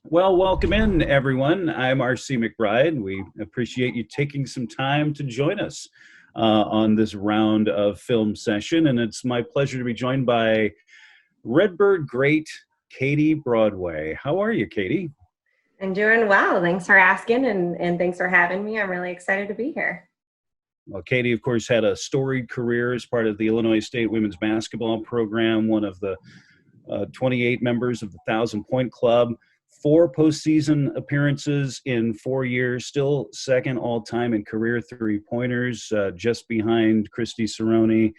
Well, welcome in, everyone. I'm R.C. McBride. We appreciate you taking some time to join us on this round of film session. And it's my pleasure to be joined by Redbird great Katie Broadway. How are you, Katie? I'm doing well. Thanks for asking and thanks for having me. I'm really excited to be here. Well, Katie, of course, had a storied career as part of the Illinois State women's basketball program, one of the 28 members of the 1,000 Point Club, four postseason appearances in 4 years, still second all time in career three-pointers, just behind Christy Cerrone.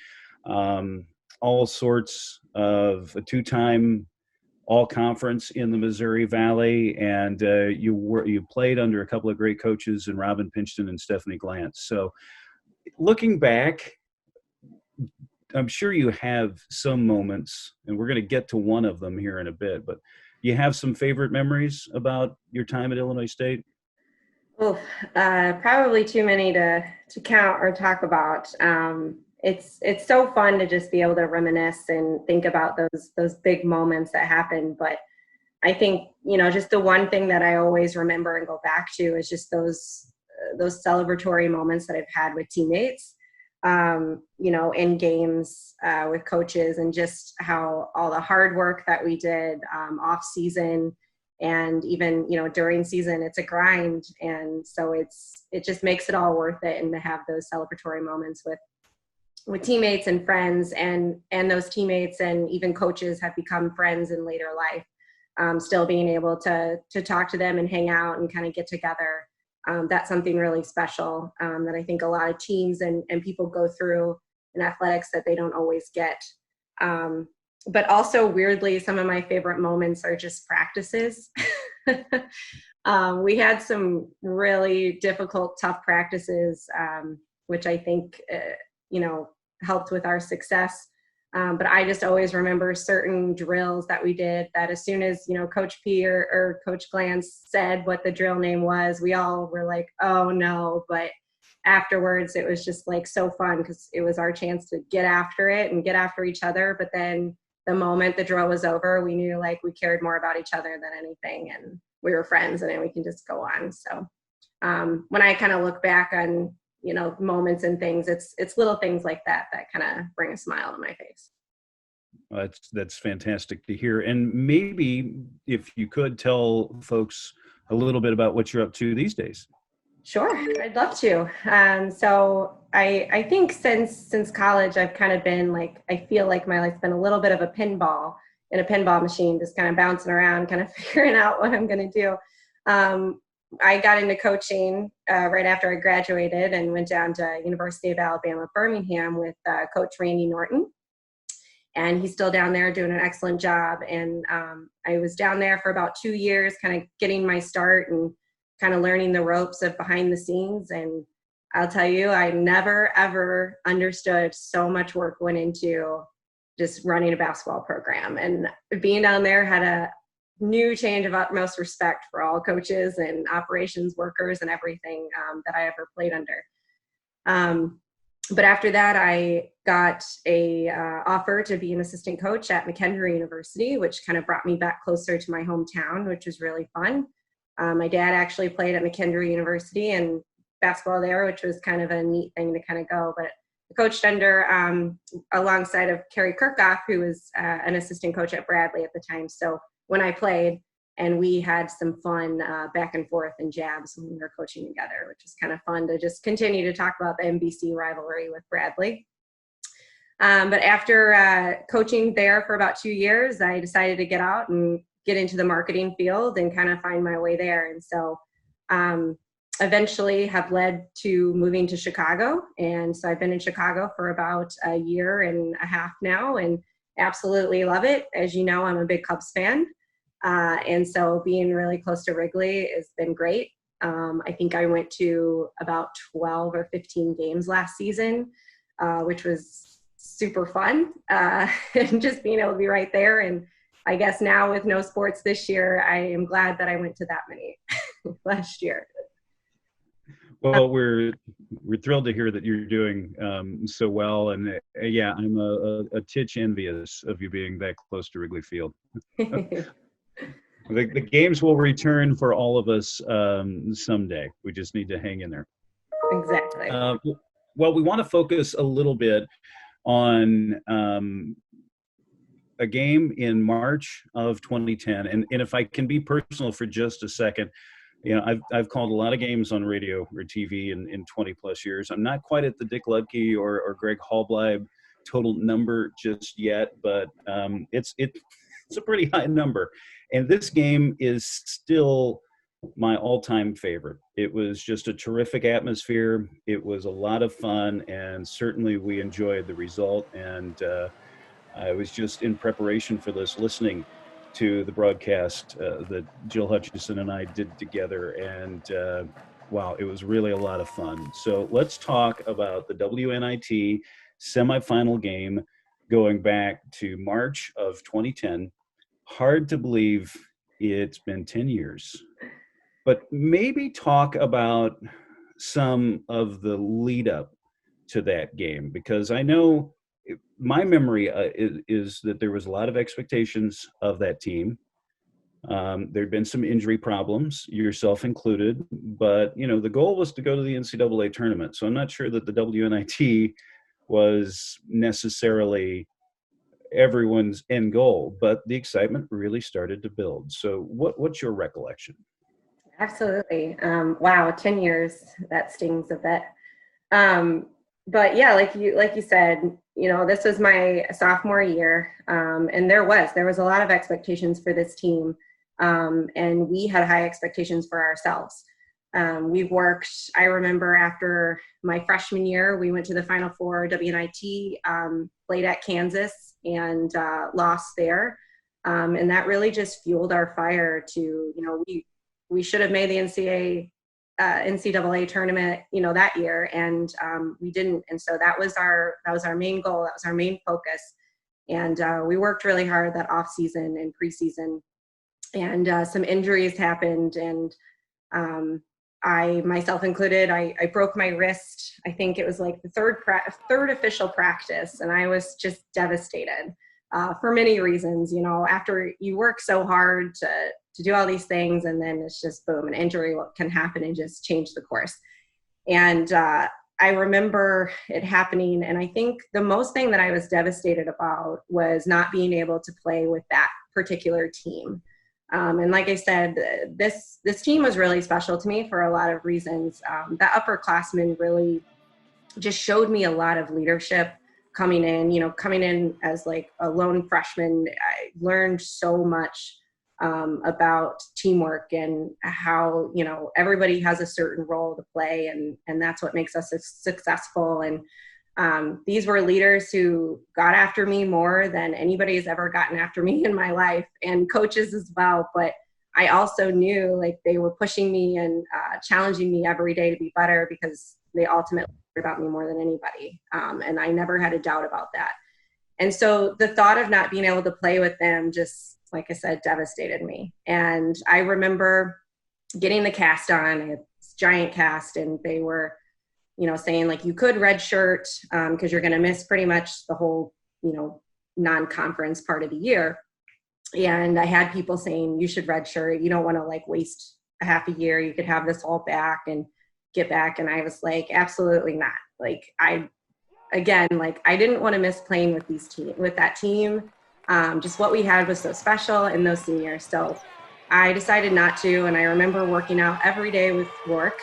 All sorts of a two-time all conference in the Missouri Valley, and you played under a couple of great coaches in Robin Pinchton and Stephanie Glantz. So looking back, I'm sure you have some moments, and we're going to get to one of them here in a bit, but you have some favorite memories about your time at Illinois State? Oh, probably too many to count or talk about. It's so fun to just be able to reminisce and think about those big moments that happened. But I think just the one thing that I always remember and go back to is just those celebratory moments that I've had with teammates. In games with coaches, and just how all the hard work that we did off season and even during season. It's a grind, and so it just makes it all worth it. And to have those celebratory moments with teammates and friends, and those teammates and even coaches have become friends in later life. Still being able to talk to them and hang out and kind of get together. That's something really special that I think a lot of teams and people go through in athletics that they don't always get. But also, weirdly, some of my favorite moments are just practices. We had some really difficult, tough practices, which I think, helped with our success. But I just always remember certain drills that we did that as soon as, Coach P or Coach Glantz said what the drill name was, we all were like, oh no. But afterwards, it was just like so fun because it was our chance to get after it and get after each other. But then the moment the drill was over, we knew like we cared more about each other than anything, and we were friends, and then we can just go on. So when I kind of look back on moments and things, it's little things like that kind of bring a smile to my face. That's fantastic to hear. And maybe if you could tell folks a little bit about what you're up to these days. Sure, I'd love to. So I think since college, I've kind of been like, I feel like my life's been a little bit of a pinball in a pinball machine, just kind of bouncing around, kind of figuring out what I'm going to do. I got into coaching right after I graduated and went down to University of Alabama, Birmingham with Coach Randy Norton. And he's still down there doing an excellent job. And I was down there for about 2 years, kind of getting my start and kind of learning the ropes of behind the scenes. And I'll tell you, I never, ever understood so much work went into just running a basketball program. And being down there had a new change of utmost respect for all coaches and operations workers and everything that I ever played under. But after that, I got a offer to be an assistant coach at McKendree University, which kind of brought me back closer to my hometown, which was really fun. My dad actually played at McKendree University and basketball there, which was kind of a neat thing to kind of go. But I coached under alongside of Kerry Kirkhoff, who was an assistant coach at Bradley at the time. So when I played, and we had some fun back and forth and jabs when we were coaching together, which was kind of fun to just continue to talk about the NBC rivalry with Bradley. But after coaching there for about 2 years, I decided to get out and get into the marketing field and kind of find my way there. And so eventually have led to moving to Chicago. And so I've been in Chicago for about a year and a half now and absolutely love it. As you know, I'm a big Cubs fan. And so being really close to Wrigley has been great. I think I went to about 12 or 15 games last season, which was super fun. And just being able to be right there. And I guess now with no sports this year, I am glad that I went to that many last year. Well, we're thrilled to hear that you're doing so well, and yeah, I'm a titch envious of you being that close to Wrigley Field. The games will return for all of us someday. We just need to hang in there. Exactly. Well, we want to focus a little bit on a game in March of 2010. And if I can be personal for just a second, I've called a lot of games on radio or TV in 20 plus years. I'm not quite at the Dick Ludke or Greg Hallbleib total number just yet, but it's a pretty high number. And this game is still my all-time favorite. It was just a terrific atmosphere. It was a lot of fun, and certainly we enjoyed the result. And I was just in preparation for this, listening to the broadcast that Jill Hutchison and I did together, and wow, it was really a lot of fun. So let's talk about the WNIT semifinal game going back to March of 2010. Hard to believe it's been 10 years. But maybe talk about some of the lead up to that game, because I know my memory is that there was a lot of expectations of that team. There'd been some injury problems, yourself included, but the goal was to go to the NCAA tournament. So I'm not sure that the WNIT was necessarily everyone's end goal, but the excitement really started to build. So what's your recollection? Absolutely. Wow, 10 years, that stings a bit. But yeah, like you said, this was my sophomore year, and there was a lot of expectations for this team, and we had high expectations for ourselves. We've worked, I remember after my freshman year, we went to the Final Four WNIT, played at Kansas, and lost there. And that really just fueled our fire to, we should have made the NCAA tournament, that year, and we didn't. And so that was our main goal. That was our main focus. And we worked really hard that off season and preseason, and some injuries happened. And I, myself included, I broke my wrist. I think it was like the third official practice, and I was just devastated for many reasons. After you work so hard to do all these things, and then it's just boom, an injury can happen and just change the course. And I remember it happening, and I think the most thing that I was devastated about was not being able to play with that particular team. And like I said, this team was really special to me for a lot of reasons. The upperclassmen really just showed me a lot of leadership coming in as like a lone freshman. I learned so much about teamwork and how, everybody has a certain role to play, and that's what makes us successful. And these were leaders who got after me more than anybody has ever gotten after me in my life, and coaches as well. But I also knew like they were pushing me and challenging me every day to be better, because they ultimately cared about me more than anybody. And I never had a doubt about that. And so the thought of not being able to play with them just, like I said, devastated me. And I remember getting the cast on, it's giant cast, and they were, saying like, you could redshirt because you're going to miss pretty much the whole, non-conference part of the year. And I had people saying, you should redshirt. You don't want to like waste a half a year. You could have this all back and get back. And I was like, absolutely not. Like I didn't want to miss playing with that team. Just what we had was so special in those seniors. So I decided not to. And I remember working out every day with Rourke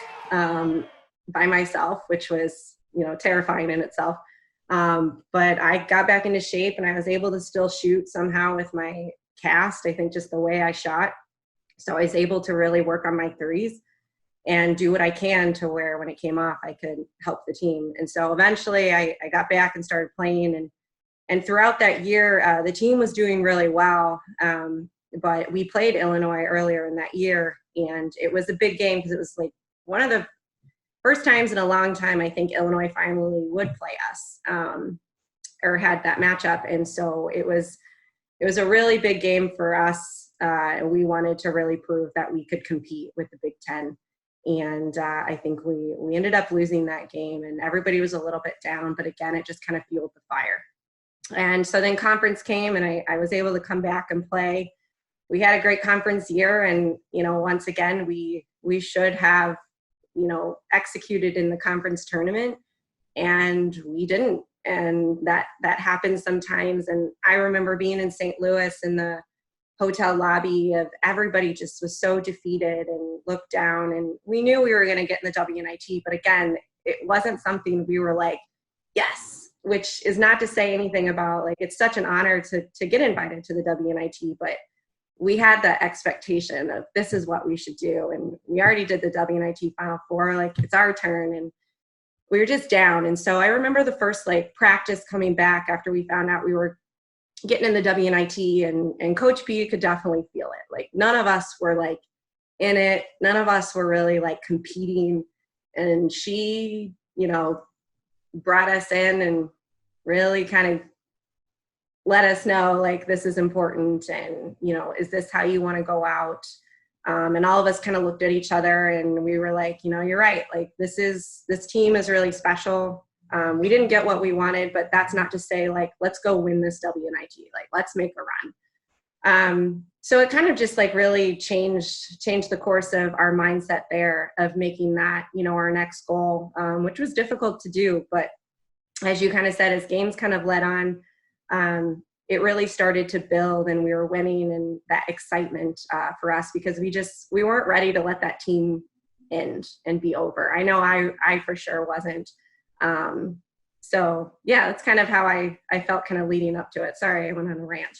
by myself, which was, terrifying in itself. But I got back into shape, and I was able to still shoot somehow with my cast. I think just the way I shot. So I was able to really work on my threes and do what I can to where when it came off, I could help the team. And so eventually I got back and started playing, and throughout that year, the team was doing really well. But we played Illinois earlier in that year, and it was a big game because it was like one of the first times in a long time, I think Illinois finally would play us, or had that matchup. And so it was a really big game for us. And we wanted to really prove that we could compete with the Big Ten. And I think we ended up losing that game, and everybody was a little bit down, but again, it just kind of fueled the fire. And so then conference came, and I was able to come back and play. we had a great conference year, and, you know, once again, we should have, you know, executed in the conference tournament, and we didn't. And that happens sometimes. And I remember being in St. Louis in the hotel lobby of everybody just was so defeated and looked down, and we knew we were going to get in the WNIT, but again, it wasn't something we were like, yes, which is not to say anything about, like, it's such an honor to get invited to the WNIT, but we had that expectation of this is what we should do. And we already did the WNIT Final Four, like, it's our turn, and we were just down. And so I remember the first, like, practice coming back after we found out we were getting in the WNIT, and Coach B could definitely feel it. Like, none of us were, like, in it. None of us were really, like, competing. And she, you know, brought us in and really kind of let us know, like, this is important, and, you know, is this how you want to go out? And all of us kind of looked at each other, and we were like, you know, you're right. Like, this team is really special. We didn't get what we wanted, but that's not to say, like, let's go win this WNIT. Like, let's make a run. So it kind of just, like, really changed the course of our mindset there, of making that, you know, our next goal, which was difficult to do. But as you kind of said, as games kind of led on, it really started to build, and we were winning, and that excitement for us, because we weren't ready to let that team end and be over. I know I for sure wasn't. So yeah, that's kind of how I felt kind of leading up to it. Sorry, I went on a rant.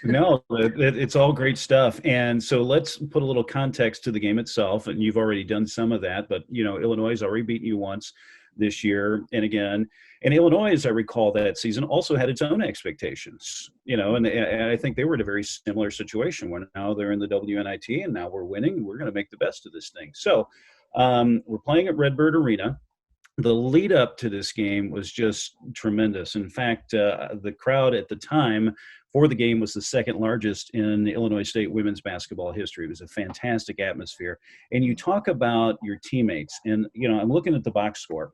No, it's all great stuff. And so let's put a little context to the game itself. And you've already done some of that, but, you know, Illinois has already beaten you once this year and again. And Illinois, as I recall, that season also had its own expectations, you know, and I think they were in a very similar situation where now they're in the WNIT, and now we're winning, and we're going to make the best of this thing. So we're playing at Redbird Arena. The lead up to this game was just tremendous. In fact, the crowd at the time for the game was the second largest in Illinois State women's basketball history. It was a fantastic atmosphere. And you talk about your teammates, and, you know, I'm looking at the box score.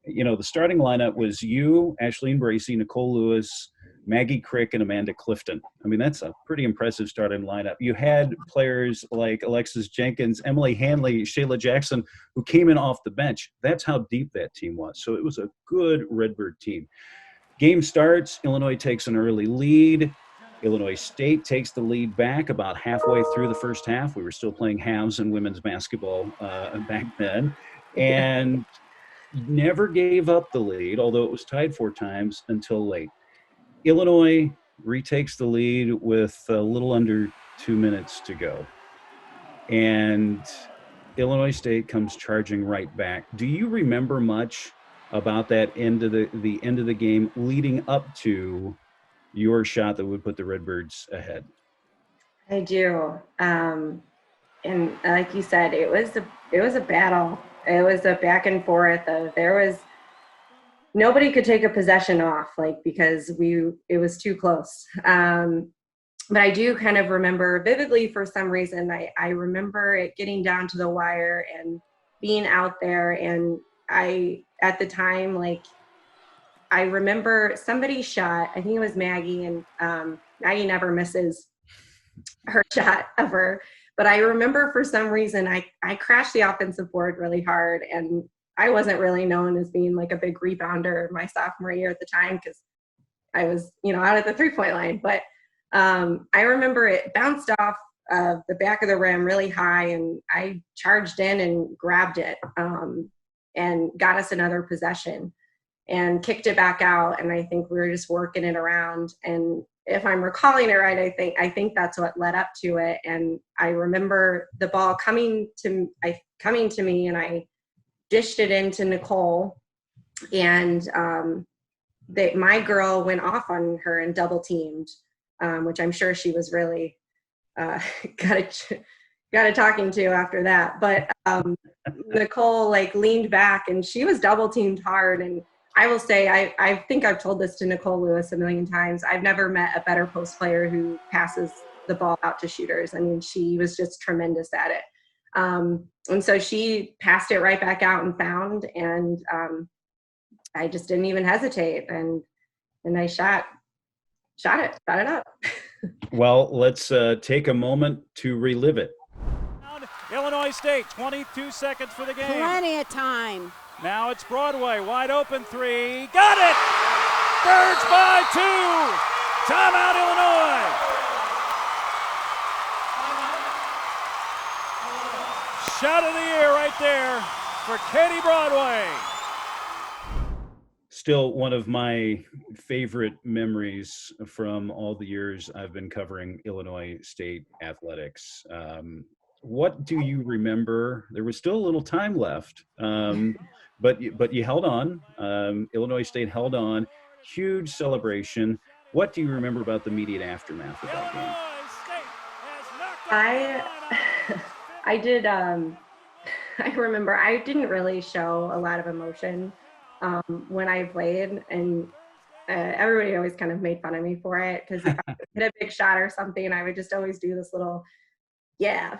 You know, the starting lineup was you, Ashleen Bracey, Nicole Lewis, Maggie Crick, and Amanda Clifton. I mean, that's a pretty impressive starting lineup. You had players like Alexis Jenkins, Emily Hanley, Shayla Jackson, who came in off the bench. That's how deep that team was. So it was a good Redbird team. Game starts, Illinois takes an early lead. Illinois State takes the lead back about halfway through the first half. We were still playing halves in women's basketball back then. And never gave up the lead, although it was tied 4 times until late. Illinois retakes the lead with a little under 2 minutes to go. And Illinois State comes charging right back. Do you remember much about that end of the end of the game leading up to your shot that would put the Redbirds ahead? I do. And like you said, it was a battle. It was a back and forth of, nobody could take a possession off, like, because it was too close. But I do kind of remember vividly, for some reason, I remember it getting down to the wire and being out there. And at the time, like, I remember somebody shot, I think it was Maggie, and Maggie never misses her shot ever. But I remember, for some reason, I crashed the offensive board really hard, and I wasn't really known as being, like, a big rebounder my sophomore year at the time, because I was, you know, out at the 3-point line. But I remember it bounced off of the back of the rim really high, and I charged in and grabbed it, and got us another possession and kicked it back out. And I think we were just working it around. And if I'm recalling it right, I think that's what led up to it. And I remember the ball coming to me, and I dished it into Nicole, and my girl went off on her and double teamed, which I'm sure she was really got a talking to after that. But Nicole, like, leaned back, and she was double teamed hard. And I will say, I think I've told this to Nicole Lewis a million times, I've never met a better post player who passes the ball out to shooters. I mean, she was just tremendous at it. And so she passed it right back out and found, and I just didn't even hesitate. And I shot it up. Well, let's take a moment to relive it. Illinois State, 22 seconds for the game. Plenty of time. Now it's Broadway, wide open three. Got it! Birds by 2. Timeout, Illinois. Shot of the year right there for Katie Broadway. Still one of my favorite memories from all the years I've been covering Illinois State athletics. What do you remember? There was still a little time left, but you held on. Illinois State held on. Huge celebration. What do you remember about the immediate aftermath of that game? I did. I remember I didn't really show a lot of emotion when I played, and everybody always kind of made fun of me for it, because if I hit a big shot or something, I would just always do this little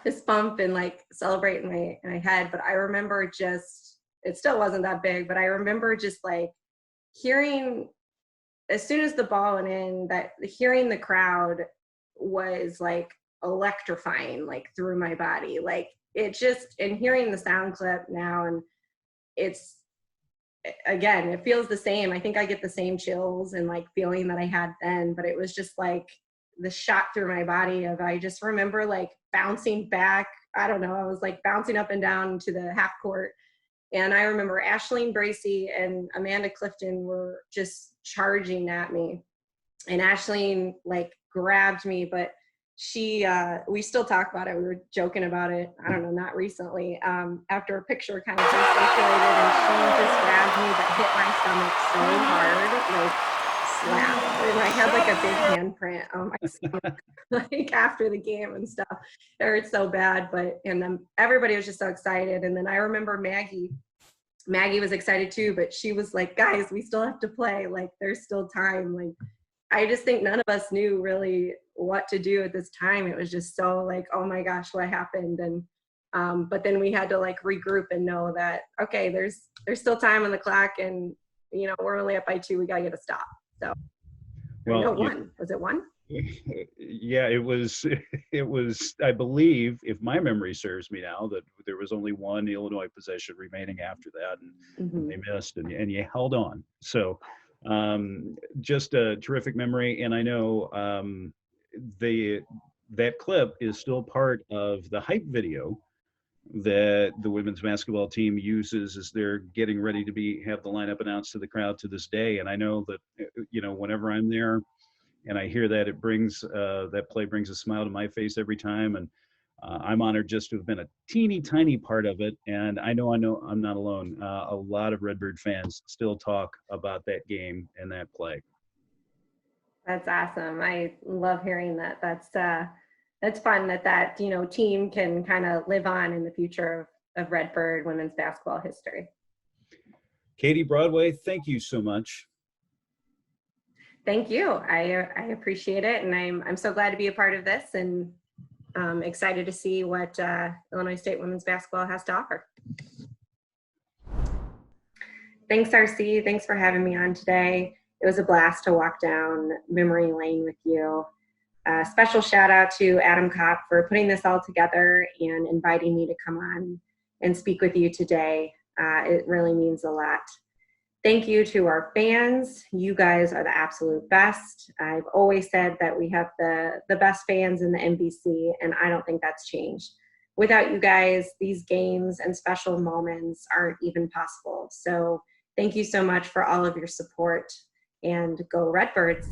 fist bump and like celebrate in my head. But I remember it still wasn't that big, but I remember just like hearing, as soon as the ball went in, that hearing the crowd was like electrifying, like through my body. Like it just, and hearing the sound clip now, and it's, again, it feels the same. I think I get the same chills and like feeling that I had then, but it was just like the shot through my body of, I just remember like bouncing back. I don't know. I was like bouncing up and down to the half court. And I remember Ashleen Bracey and Amanda Clifton were just charging at me. And Ashleen like grabbed me, but we still talk about it. We were joking about it, I don't know, not recently, after a picture kind of circulated, and she just grabbed me but hit my stomach so hard, like slap. And I had like a big handprint on my stomach, like after the game and stuff. It hurt so bad, and then everybody was just so excited. And then I remember Maggie was excited too, but she was like, guys, we still have to play. Like there's still time. Like, I just think none of us knew really what to do at this time. It was just so like, oh my gosh, what happened? And but then we had to like regroup and know that, okay, there's still time on the clock, and we're only up by 2. We gotta get a stop. So Well, 1. Was it 1? Yeah, it was. I believe, if my memory serves me now, that there was only one Illinois possession remaining after that, and they missed, and you held on. So just a terrific memory. And I know that clip is still part of the hype video that the women's basketball team uses as they're getting ready to have the lineup announced to the crowd to this day. And I know that whenever I'm there and I hear that, it brings that play brings a smile to my face every time. And I'm honored just to have been a teeny tiny part of it. And I know I'm not alone. A lot of Redbird fans still talk about that game and that play. That's awesome. I love hearing that. That's fun that team can kind of live on in the future of Redbird women's basketball history. Katie Broadway, thank you so much. Thank you. I appreciate it, and I'm so glad to be a part of this, and excited to see what Illinois State women's basketball has to offer. Thanks, RC. Thanks for having me on today. It was a blast to walk down memory lane with you. Special shout out to Adam Kopp for putting this all together and inviting me to come on and speak with you today. It really means a lot. Thank you to our fans. You guys are the absolute best. I've always said that we have the best fans in the NBC, and I don't think that's changed. Without you guys, these games and special moments aren't even possible. So thank you so much for all of your support, and go Redbirds.